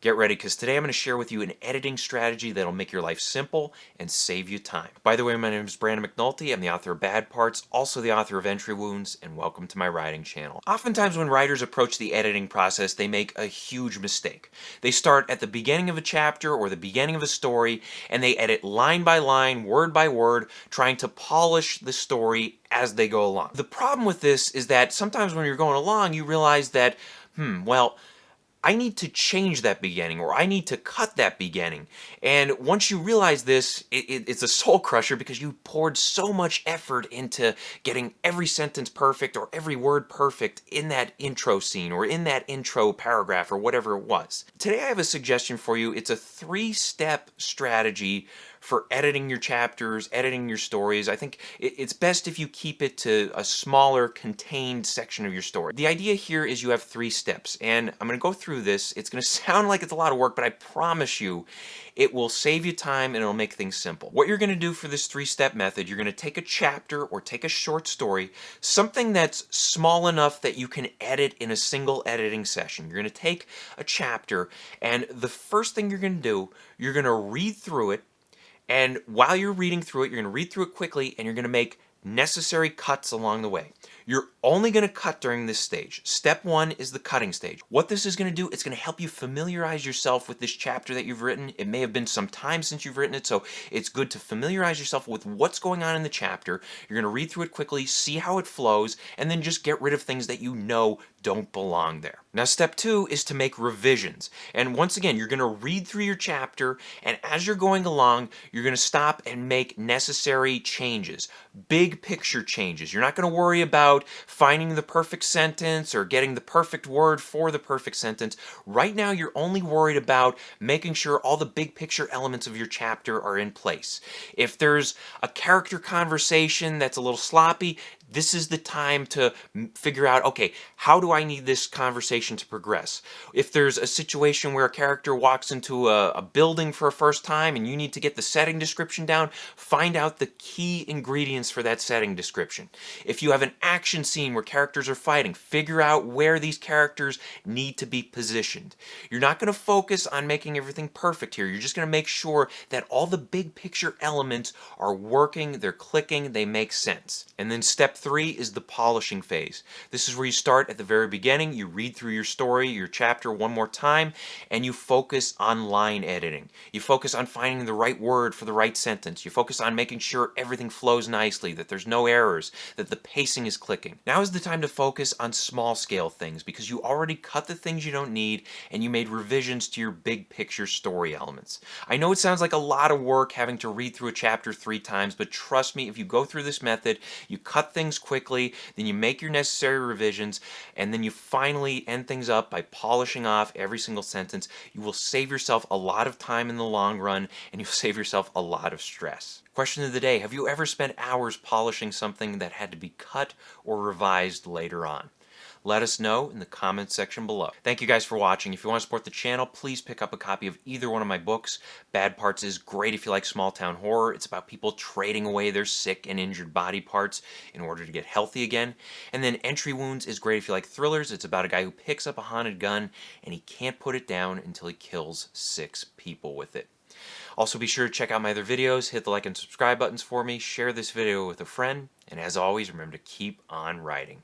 Get ready, because today I'm going to share with you an editing strategy that'll make your life simple and save you time. By the way, my name is Brandon McNulty. I'm the author of Bad Parts, also the author of Entry Wounds, and welcome to my writing channel. Oftentimes when writers approach the editing process, they make a huge mistake. They start at the beginning of a chapter or the beginning of a story, and they edit line by line, word by word, trying to polish the story as they go along. The problem with this is that sometimes when you're going along, you realize that, well, I need to change that beginning, or I need to cut that beginning. And once you realize this, it's a soul crusher, because you poured so much effort into getting every sentence perfect or every word perfect in that intro scene or in that intro paragraph or whatever it was. Today I have a suggestion for you. It's a 3-step strategy for editing your chapters, editing your stories. I think it's best if you keep it to a smaller, contained section of your story. The idea here is you have 3 steps, and I'm going to go through this. It's going to sound like it's a lot of work, but I promise you it will save you time and it'll make things simple. What you're going to do for this 3-step method, you're going to take a chapter or take a short story, something that's small enough that you can edit in a single editing session. You're going to take a chapter, and the first thing you're going to do, you're going to read through it. And while you're reading through it, you're going to read through it quickly, and you're going to make necessary cuts along the way. You're only going to cut during this stage. Step 1 is the cutting stage. What this is going to do, it's going to help you familiarize yourself with this chapter that you've written. It may have been some time since you've written it, so it's good to familiarize yourself with what's going on in the chapter. You're going to read through it quickly, see how it flows, and then just get rid of things that you know don't belong there. Now, step 2 is to make revisions. And once again, you're going to read through your chapter, and as you're going along, you're going to stop and make necessary changes, big picture changes. You're not going to worry about finding the perfect sentence or getting the perfect word for the perfect sentence. Right now, you're only worried about making sure all the big picture elements of your chapter are in place. If there's a character conversation that's a little sloppy, this is the time to figure out, okay, how do I need this conversation to progress? If there's a situation where a character walks into a building for a first time and you need to get the setting description down, find out the key ingredients for that setting description. If you have an action scene where characters are fighting, figure out where these characters need to be positioned. You're not going to focus on making everything perfect here. You're just going to make sure that all the big picture elements are working, they're clicking, they make sense. And then step 3 is the polishing phase. This is where you start at the very beginning, you read through your story, your chapter one more time, and you focus on line editing. You focus on finding the right word for the right sentence. You focus on making sure everything flows nicely, that there's no errors, that the pacing is clicking. Now is the time to focus on small scale things, because you already cut the things you don't need and you made revisions to your big picture story elements. I know it sounds like a lot of work having to read through a chapter 3 times, but trust me, if you go through this method, you cut things quickly, then you make your necessary revisions, and then you finally end things up by polishing off every single sentence. You will save yourself a lot of time in the long run, and you'll save yourself a lot of stress. Question of the day: have you ever spent hours polishing something that had to be cut or revised later on? Let us know in the comments section below. Thank you guys for watching. If you want to support the channel, please pick up a copy of either one of my books. Bad Parts is great if you like small town horror. It's about people trading away their sick and injured body parts in order to get healthy again. And then Entry Wounds is great if you like thrillers. It's about a guy who picks up a haunted gun and he can't put it down until he kills 6 people with it. Also, be sure to check out my other videos, hit the like and subscribe buttons for me, share this video with a friend, and as always, remember to keep on writing.